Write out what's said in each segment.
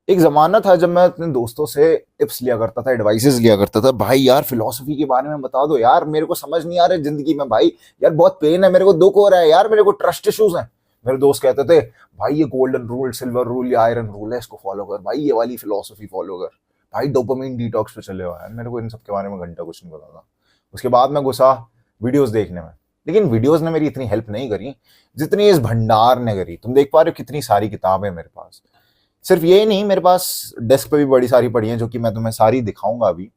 एक जमाना था जब मैं अपने दोस्तों से टिप्स लिया करता था, एडवाइसेस लिया करता था। भाई यार फिलोसफी के बारे में बता दो यार, मेरे को समझ नहीं आ रहा है जिंदगी में। भाई यार बहुत पेन है, मेरे को दुख हो रहा है यार, मेरे को ट्रस्ट इश्यूज हैं। मेरे दोस्त कहते थे भाई ये गोल्डन रूल, सिल्वर रूल या आयरन रूल है, इसको फॉलो कर भाई, ये वाली फिलोसफी फॉलो कर भाई, डोपामिन डिटॉक्स पे चले हो यार। मेरे को इन सब के बारे में घंटा कुछ नहीं पता था। उसके बाद मैं घुसा वीडियोस देखने में, लेकिन वीडियोस ने मेरी इतनी हेल्प नहीं करी जितनी इस भंडार ने करी। तुम देख पा रहे हो कितनी सारी किताबें मेरे पास। सिर्फ ये नहीं, मेरे पास डेस्क पे भी बड़ी सारी पड़ी हैं, जो कि मैं तुम्हें सारी दिखाऊंगा अभी।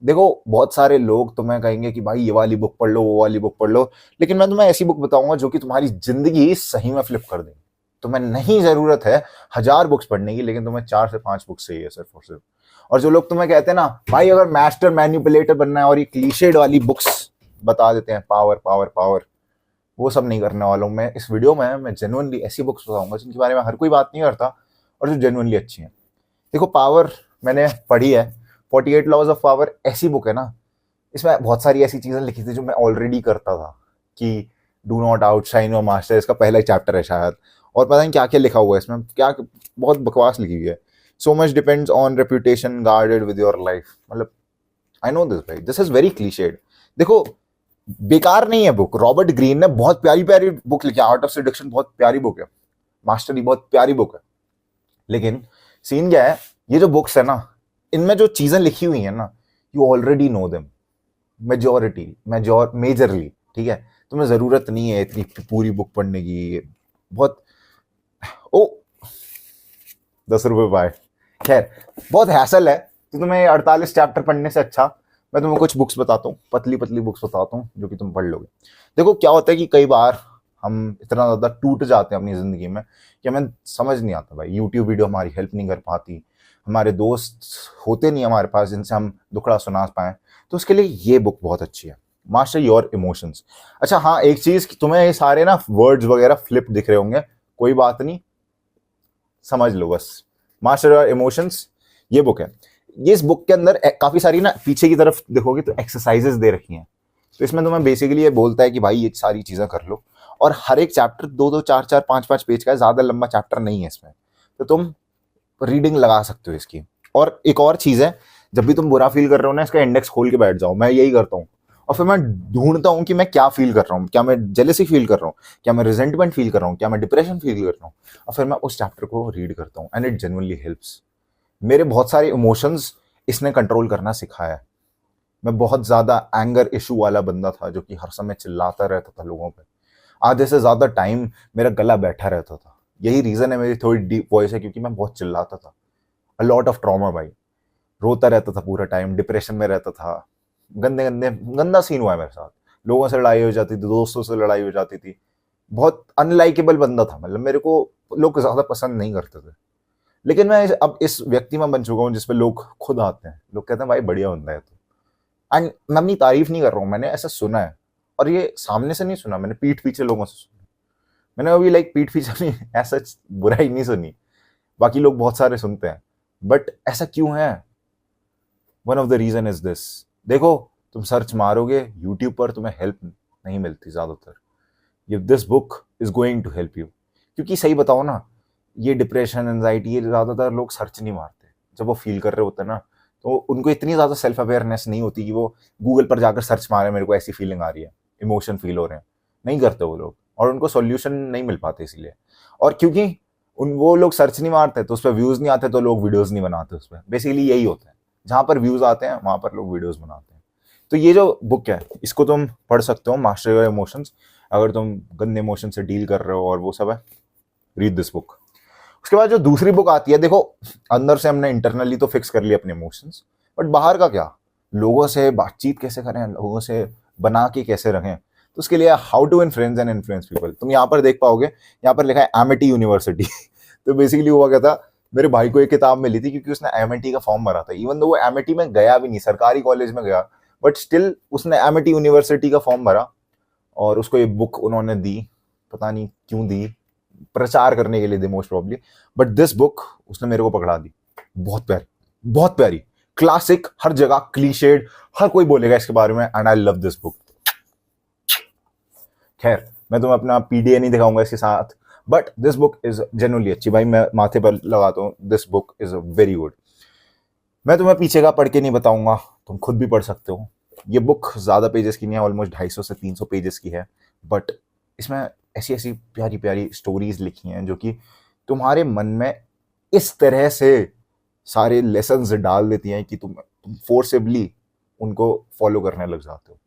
देखो बहुत सारे लोग तुम्हें कहेंगे कि भाई ये वाली बुक पढ़ लो, वो वाली बुक पढ़ लो, लेकिन मैं तुम्हें ऐसी बुक बताऊंगा जो कि तुम्हारी जिंदगी सही में फ्लिप कर देगी। तुम्हें नहीं जरूरत है 1000 बुक्स पढ़ने की, लेकिन तुम्हें 4 से 5 बुक्स चाहिए सिर्फ और सिर्फ। और जो लोग तुम्हें कहते हैं ना भाई अगर मास्टर मैन्युपुलेटर बनना है, और ये क्लीशेड वाली बुक्स बता देते हैं, पावर पावर पावर, वो सब नहीं करने वाला हूं मैं। इस वीडियो में मैं जेन्युइनली ऐसी बुक्स बताऊंगा जिनके बारे में हर कोई बात नहीं करता, और जो जेन्युइनली अच्छी हैं। देखो पावर मैंने पढ़ी है, 48 लॉज ऑफ पावर ऐसी बुक है ना, इसमें बहुत सारी ऐसी चीजें लिखी थी जो मैं ऑलरेडी करता था, कि do not outshine your master, इसका पहला चैप्टर है शायद। और पता नहीं क्या क्या लिखा हुआ है इसमें, क्या बहुत बकवास लिखी हुई है। So much depends on reputation guarded with your life. मतलब आई नो दिस भाई, दिस इज वेरी क्लीशेड। देखो बेकार नहीं है बुक, रॉबर्ट ग्रीन ने बहुत प्यारी प्यारी बुक लिखी है, आर्ट ऑफ सेडक्शन बहुत प्यारी बुक है, मास्टरी बहुत प्यारी बुक है। लेकिन सीन क्या है, ये जो बुक्स है ना, इनमें जो चीजें लिखी हुई है ना, you already know them, majorly, ठीक है। तुम्हें जरूरत नहीं है इतनी पूरी बुक पढ़ने की। बहुत ओ 10 रुपए पाए, खैर बहुत हैसल है। तो तुम्हें 48 चैप्टर पढ़ने से अच्छा मैं तुम्हें कुछ बुक्स बताता हूँ, पतली पतली बुक्स बताता हूँ जो कि तुम पढ़ लोगे। देखो क्या होता है कि कई बार हम इतना ज्यादा टूट जाते हैं अपनी जिंदगी में कि हमें समझ नहीं आता भाई, यूट्यूब वीडियो हमारी हेल्प नहीं कर पाती, हमारे दोस्त होते नहीं हमारे पास जिनसे हम दुखड़ा सुना पाए। तो उसके लिए ये बुक बहुत अच्छी है, मास्टर योर इमोशंस। अच्छा हाँ, एक चीज, तुम्हें ये सारे ना वर्ड्स वगैरह फ्लिप दिख रहे होंगे, कोई बात नहीं, समझ लो बस। मास्टर योर इमोशंस ये बुक है। ये इस बुक के अंदर काफी सारी ना, पीछे की तरफ देखोगे तो एक्सरसाइजेस दे रखी हैं। तो इसमें तुम्हें बेसिकली ये बोलता है कि भाई ये सारी चीजें कर लो, और हर एक चैप्टर 2-2 4-4 5-5 पेज का है, ज्यादा लंबा चैप्टर नहीं है इसमें। तो तुम रीडिंग लगा सकते हो इसकी। और एक और चीज है, जब भी तुम बुरा फील कर रहे हो ना, इसका इंडेक्स खोल के बैठ जाओ, मैं यही करता हूँ। और फिर मैं ढूंढता हूँ कि मैं क्या फील कर रहा हूँ, क्या मैं जेलसी फील कर रहा हूँ, क्या मैं रिजेंटमेंट फील कर रहा हूँ, क्या मैं डिप्रेशन फील कर रहा हूँ, और फिर मैं उस चैप्टर को रीड करता हूँ, एंड इट जेन्युइनली हेल्प्स। मेरे बहुत सारे इमोशंस इसने कंट्रोल करना सिखाया है। मैं बहुत ज्यादा एंगर इशू वाला बंदा था, जो कि हर समय चिल्लाता रहता था लोगों पे। आधे से ज्यादा टाइम मेरा गला बैठा रहता था। यही रीजन है मेरी थोड़ी डीप वॉइस है, क्योंकि मैं बहुत चिल्लाता था। अ लॉट ऑफ ट्रॉमा भाई, रोता रहता था पूरा टाइम, डिप्रेशन में रहता था। गंदे गंदे गंदा सीन हुआ है मेरे साथ, लोगों से लड़ाई हो जाती थी, दोस्तों से लड़ाई हो जाती थी। बहुत अनलाइकेबल बंदा था, मतलब मेरे को लोग ज्यादा पसंद नहीं करते थे। लेकिन मैं अब इस व्यक्ति में बन चुका हूँ जिसपे लोग खुद आते हैं, लोग कहते हैं भाई बढ़िया बंदा है तो। एंड मैं अपनी तारीफ नहीं कर रहा हूँ, मैंने ऐसा सुना है, और ये सामने से नहीं सुना, मैंने पीठ पीछे लोगों से सुना। मैंने अभी लाइक पीठ पीछे नहीं, ऐसा बुराई नहीं सुनी। बाकी लोग बहुत सारे सुनते हैं, बट ऐसा क्यों है? One of the reason is this. देखो तुम सर्च मारोगे यूट्यूब पर, तुम्हें हेल्प नहीं मिलती ज्यादातर। ये this book is going to help you. क्योंकि सही बताओ ना, ये डिप्रेशन, एंजाइटी, ये ज्यादातर लोग सर्च नहीं मारते जब वो फील कर रहे होते हैं ना। तो उनको इतनी ज्यादा सेल्फ अवेयरनेस नहीं होती कि वो गूगल पर जाकर सर्च मारे मेरे को ऐसी फीलिंग आ रही है, इमोशन फील हो रहे हैं। नहीं करते वो लोग, और उनको सॉल्यूशन नहीं मिल पाते इसीलिए। और क्योंकि वो लोग सर्च नहीं मारते तो उस पर व्यूज नहीं आते, तो लोग वीडियोज नहीं बनाते उस पर। बेसिकली यही होता है, जहां पर व्यूज आते हैं वहां पर लोग वीडियोज बनाते हैं। तो ये जो बुक है इसको तुम पढ़ सकते हो, मास्टर योर इमोशंस। अगर तुम गंदे इमोशन से डील कर रहे हो और वो सब है, रीड दिस बुक। उसके बाद जो दूसरी बुक आती है, देखो अंदर से हमने इंटरनली तो फिक्स कर लिया अपने इमोशंस, बट बाहर का क्या, लोगों से बातचीत कैसे करें, लोगों से बना के कैसे रखें। तो उसके लिए how to influence and influence people, तुम यहाँ पर देख पाओगे, यहाँ पर लिखा है एमिटी यूनिवर्सिटी। तो बेसिकली हुआ क्या था, मेरे भाई को एक किताब मिली थी क्योंकि उसने एमिटी का फॉर्म भरा था, इवन दो वो एमिटी में गया भी नहीं, सरकारी कॉलेज में गया, बट स्टिल उसने एमिटी यूनिवर्सिटी का फॉर्म भरा, और उसको ये बुक उन्होंने दी। पता नहीं क्यों दी, प्रचार करने के लिए the most probably, but this book उसने मेरे को पकड़ा दी। बहुत प्यारी, बहुत प्यारी, क्लासिक, हर जगह क्लीशेड, हर कोई बोलेगा इसके बारे में, and I love this book. खैर मैं तुम्हें अपना पीडीए नहीं दिखाऊंगा इसके साथ, but this book is genuinely अच्छी भाई, मैं माथे पर लगाता हूँ, this book is very good. मैं तुम्हें पीछे का पढ़ के नहीं बताऊंगा, तुम खुद भी पढ़ सकते हो। ये बुक ज़्यादा पेजेस की नहीं है, ऑलमोस्ट 250 से 300 पेजेस की है, बट इसमें ऐसी ऐसी प्यारी प्यारी स्टोरीज लिखी हैं जो कि तुम्हारे मन में इस तरह से सारे लेसन्स डाल देती हैं कि तुम फोर्सेबली उनको फॉलो करने लग जाते हो।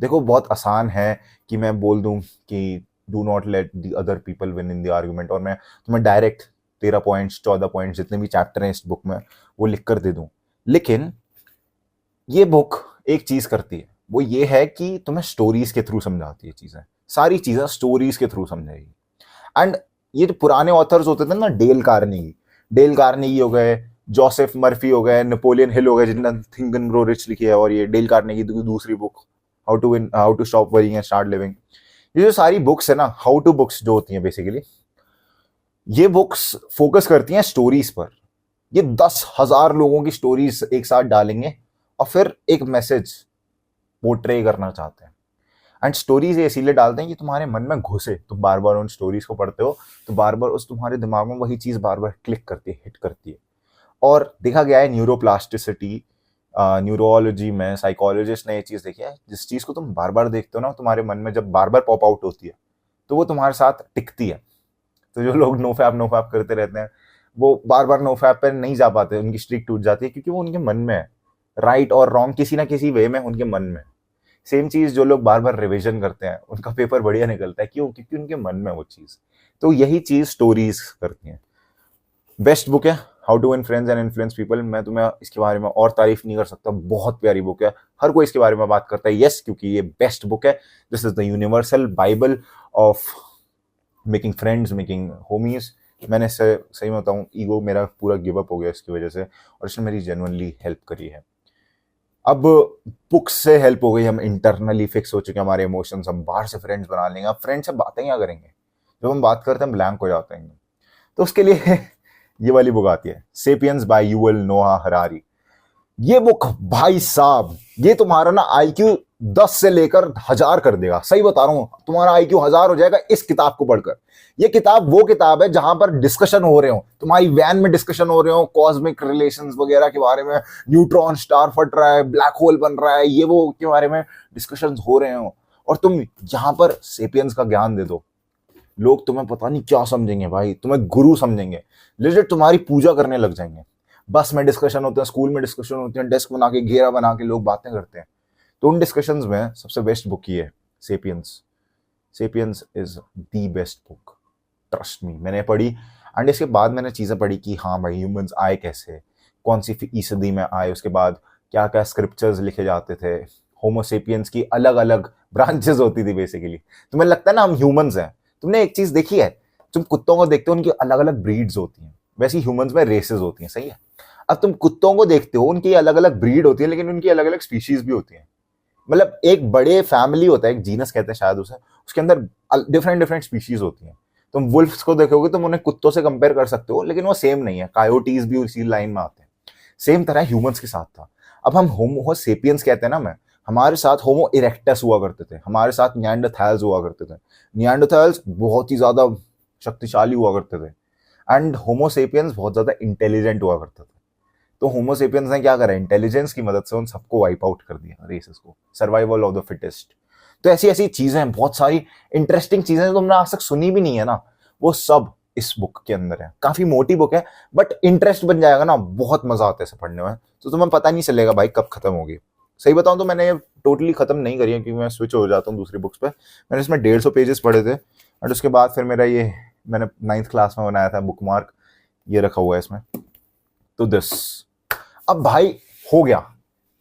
देखो बहुत आसान है कि मैं बोल दूं कि do not let the other people win in the argument, और मैं तुम्हें डायरेक्ट 13 पॉइंट्स 14 पॉइंट्स जितने भी चैप्टर हैं इस बुक में वो लिख कर दे दूं। लेकिन ये बुक एक चीज करती है, वो ये है कि तुम्हें स्टोरीज के थ्रू समझाती है चीजें, सारी चीजें स्टोरीज के थ्रू समझाएगी। एंड ये जो पुराने ऑथर्स होते थे ना, डेल कार्नेगी हो गए, जोसेफ मर्फी हो गए, नेपोलियन हिल हो गए जिन्होंने थिंक एंड ग्रो रिच लिखी है, और ये डेल कार्नेगी की दूसरी book how to stop worrying and start living, ये जो सारी बुक्स है ना, हाउ टू बुक्स जो होती हैं बेसिकली, ये बुक्स फोकस करती हैं स्टोरीज पर। ये 10,000 लोगों की स्टोरीज एक साथ डालेंगे और फिर एक मैसेज पोर्ट्रे करना चाहते हैं। एंड स्टोरीज ये इसीलिए डालते हैं कि तुम्हारे मन में घुसे, तुम बार बार उन स्टोरीज को पढ़ते हो तो बार बार उस तुम्हारे दिमाग में वही चीज बार बार क्लिक करती है, हिट करती है। और देखा गया है न्यूरोप्लास्टिसिटी, न्यूरोलॉजी में साइकोलॉजिस्ट ने ये चीज देखी है, जिस चीज को तुम बार बार देखते हो ना, तुम्हारे मन में जब बार बार पॉप आउट होती है तो वो तुम्हारे साथ टिकती है। तो जो लोग नो फैप करते रहते हैं वो बार बार नो फैप पर नहीं जा पाते, उनकी स्ट्रीक टूट जाती है, क्योंकि वो उनके मन में है। राइट और रॉन्ग किसी ना किसी वे में उनके मन में। सेम चीज जो लोग बार बार रिवीजन करते हैं उनका पेपर बढ़िया निकलता है, क्यों? क्योंकि उनके मन में वो चीज। तो यही चीज स्टोरीज करती हैं। बेस्ट बुक है how to win friends and influence people. मैं तुम्हें इसके बारे में और तारीफ नहीं कर सकता, बहुत प्यारी बुक है। हर कोई इसके बारे में बात करता है, यस, क्योंकि ये बेस्ट बुक है। This is the universal Bible of making friends, making homies. मैंने इससे सही में बताऊं, ईगो मेरा पूरा गिव अप हो गया इसकी वजह से, और इसने मेरी जेन्युइनली हेल्प करी है। अब बुक्स से हेल्प हो गई, हम इंटरनली फिक्स हो चुके हैं हमारे इमोशंस, हम बाहर से फ्रेंड्स बना लेंगे। अब फ्रेंड से बातें क्या करेंगे, जब हम बात करते हैं ब्लैंक हो जाते हैं। तो उसके लिए ये वाली बुक आती है, सेपियंस बाय युवल नोआ हरारी। ये बुक भाई साहब, ये तुम्हारा ना IQ 10 से लेकर 1000 कर देगा। सही बता रहा हूं, तुम्हारा IQ 1000 हो जाएगा इस किताब को पढ़कर। ये किताब वो किताब है जहां पर डिस्कशन हो रहे हो, तुम्हारी वैन में डिस्कशन हो रहे हो कॉस्मिक रिलेशंस वगैरह के बारे में, न्यूट्रॉन स्टार फट रहा है, ब्लैक होल बन रहा है, ये वो के बारे में डिस्कशन हो रहे हो, और तुम यहां पर सेपियंस का ज्ञान दे दो। लोग तुम्हें पता नहीं क्या समझेंगे भाई, तुम्हें गुरु समझेंगे, लेजिट तुम्हारी पूजा करने लग जाएंगे। बस में डिस्कशन होते हैं, स्कूल में डिस्कशन होते हैं, डेस्क बना के घेरा बना के लोग बातें करते हैं। तो उन डिस्कशंस में सबसे बेस्ट बुक ये है, sapiens. Sapiens is the best book, trust me. मैंने पढ़ी, एंड इसके बाद मैंने चीज़ें पढ़ी कि हाँ भाई ह्यूमंस आए कैसे, कौन सी ईसदी में आए, उसके बाद क्या क्या स्क्रिप्चर्स लिखे जाते थे, होमोसेपियंस की अलग अलग ब्रांचेस होती थी बेसिकली। तुम्हें लगता है ना हम ह्यूमंस हैं, तुमने एक चीज देखी है, तुम कुत्तों को देखते हो उनकी अलग अलग ब्रीड्स होती हैं, वैसे ह्यूमंस में रेसेस होती हैं, सही है। अब तुम कुत्तों को देखते हो, उनकी अलग अलग ब्रीड होती है, लेकिन उनकी अलग अलग स्पीशीज भी होती हैं। मतलब एक बड़े फैमिली होता है, एक जीनस कहते हैं शायद उसे, उसके अंदर डिफरेंट डिफरेंट स्पीशीज होती हैं। तुम वुल्फ्स को देखोगे, तुम उन्हें कुत्तों से कंपेयर कर सकते हो, लेकिन वो सेम नहीं है। कायोटीज भी उसी लाइन में आते हैं। सेम तरह ह्यूमंस के साथ था। अब हम होमो सेपियंस कहते हैं ना, मैं, हमारे साथ होमो इरेक्टस हुआ करते थे, हमारे साथ निएंडरथैल्स हुआ करते थे। निएंडरथैल्स बहुत ही ज्यादा शक्तिशाली हुआ करते थे, एंड होमो सेपियंस बहुत ज्यादा इंटेलिजेंट हुआ करते थे। तो होमो सेपियंस ने क्या करा, इंटेलिजेंस की मदद से उन सबको वाइप आउट कर दिया, रेसेस को, सर्वाइवल ऑफ द फिटेस्ट। तो ऐसी ऐसी चीजें हैं, बहुत सारी इंटरेस्टिंग चीजें जो तुमने आज तक सुनी भी नहीं है ना, वो सब इस बुक के अंदर है। काफी मोटी बुक है, बट इंटरेस्ट बन जाएगा ना, बहुत मजा आता है इसे पढ़ने में। तो तुम्हें पता नहीं चलेगा भाई कब खत्म होगी। सही बताऊं तो मैंने ये टोटली खत्म नहीं करी है, क्योंकि मैं स्विच हो जाता हूँ दूसरी बुक्स पे। मैंने इसमें 150 पेजेस पढ़े थे, और उसके बाद फिर मेरा ये, मैंने 9th क्लास में बनाया था बुक मार्क, ये रखा हुआ है इसमें। तो दिस, अब भाई हो गया,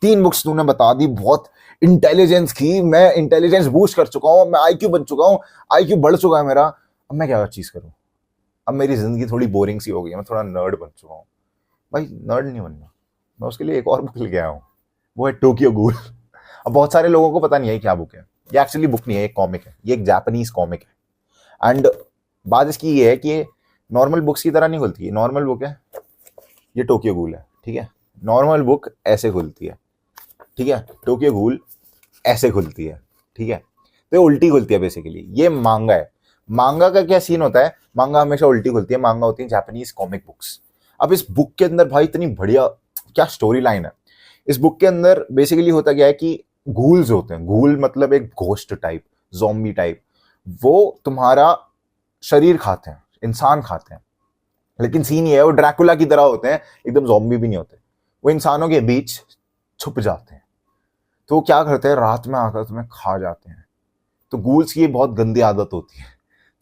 3 बुक्स तूने बता दी, बहुत इंटेलिजेंस की, मैं इंटेलिजेंस बूस्ट कर चुका हूँ, मैं IQ बन चुका हूँ, IQ बढ़ चुका है मेरा। अब मैं क्या चीज करूँ? अब मेरी जिंदगी थोड़ी बोरिंग सी हो गई है, मैं थोड़ा नर्ड बन चुका हूँ। भाई नर्ड नहीं बनना, मैं उसके लिए एक और बुक लेके आया हूँ, वो है टोक्यो गूल। अब बहुत सारे लोगों को पता नहीं है क्या बुक है। ये एक्चुअली बुक नहीं है, एक कॉमिक है, ये एक जापानीज कॉमिक है। एंड बात इसकी ये है कि ये नॉर्मल बुक्स की तरह नहीं खुलती है। नॉर्मल बुक है, ये टोक्यो गूल है, ठीक है। नॉर्मल बुक ऐसे खुलती है, ठीक है, टोक्यो गूल ऐसे खुलती है, ठीक है। तो ये उल्टी खुलती है बेसिकली। ये मांगा है, मांगा का क्या सीन होता है, मांगा हमेशा उल्टी खुलती है, मांगा होती है जापानीज कॉमिक बुक्स। अब इस बुक के अंदर भाई इतनी बढ़िया क्या स्टोरी लाइन है। इस बुक के अंदर बेसिकली होता क्या है कि घूल्स होते हैं, घूल मतलब एक घोस्ट टाइप, ज़ॉम्बी टाइप, वो तुम्हारा शरीर खाते हैं, इंसान खाते हैं। लेकिन सीन ये है वो ड्रैकुला की तरह होते हैं, एकदम ज़ॉम्बी भी नहीं होते, वो इंसानों के बीच छुप जाते हैं। तो वो क्या करते हैं, रात में आकर तुम्हें खा जाते हैं। तो गूल्स की ये बहुत गंदी आदत होती है।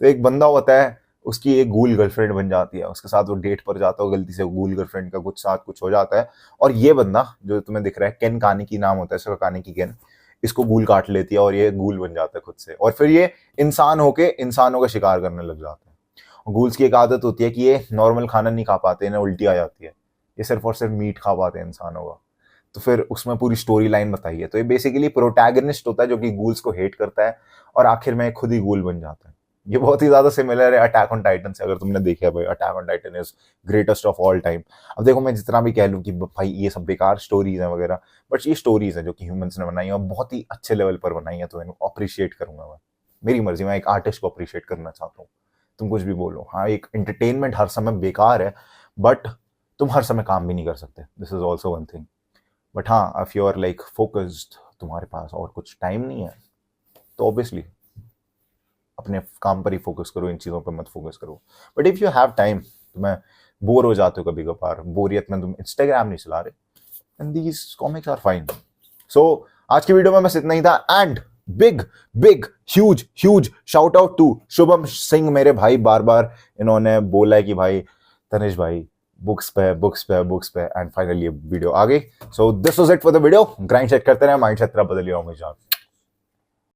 तो एक बंदा होता है, उसकी एक गूल गर्लफ्रेंड बन जाती है, उसके साथ वो डेट पर जाता है, गलती से गूल गर्लफ्रेंड का कुछ साथ कुछ हो जाता है, और ये बंदा जो तुम्हें दिख रहा है, केन कानिकी नाम होता है इसका, कानिकी केन, इसको गूल काट लेती है और ये गूल बन जाता है खुद से, और फिर ये इंसान होके इंसानों का शिकार करने लग जाता है। गूल्स की एक आदत होती है कि ये नॉर्मल खाना नहीं खा पाते, इन्हें उल्टी आ जाती है, ये सिर्फ और सिर्फ मीट खा पाते हैं इंसानों का। तो फिर उसमें पूरी स्टोरी लाइन बताई है। तो ये बेसिकली प्रोटैगनिस्ट होता है जो कि गूल्स को हेट करता है और आखिर में खुद ही गूल बन जाता है। ये बहुत ही ज्यादा सिमिलर है अटैक ऑन टाइटन से, अगर तुमने देखा भाई, attack on Titan is greatest of all time. अब देखो, मैं जितना भी कह लूं कि भाई ये सब बेकार स्टोरीज हैं वगैरह, बट ये स्टोरीज हैं जो कि ह्यूमंस ने बनाई है और बहुत ही अच्छे लेवल पर बनाई है, तो इनको अप्रिशिएट करूंगा मैं। मेरी मर्जी, मैं एक आर्टिस्ट को अप्रिशिएट करना चाहता हूँ। तुम कुछ भी बोलो, हाँ एक एंटरटेनमेंट हर समय बेकार है, बट तुम हर समय काम भी नहीं कर सकते, this is also one thing. But हाँ, if you are like focused, तुम्हारे पास और कुछ टाइम नहीं है, तो ऑब्वियसली अपने काम पर ही फोकस करो, इन चीज़ों पर मत फोकस करो। But if you have time, तुम्हें बोर हो जाते हो कभी कभार, बोरियत में तुम इंस्टाग्राम नहीं चला रहे, and these comics are fine. So आज की वीडियो में बस इतना ही था। And big big huge huge shout out to Shubham Singh, मेरे भाई, बार बार इन्होंने बोला है कि भाई तनिष भाई बुक्स पे बुक्स पे बुक्स पे, एंड फाइनली वीडियो आ गई। So this was it for the video. Grind set करते रहे, माइंड सेट तेरा बदल लिया हमेशा।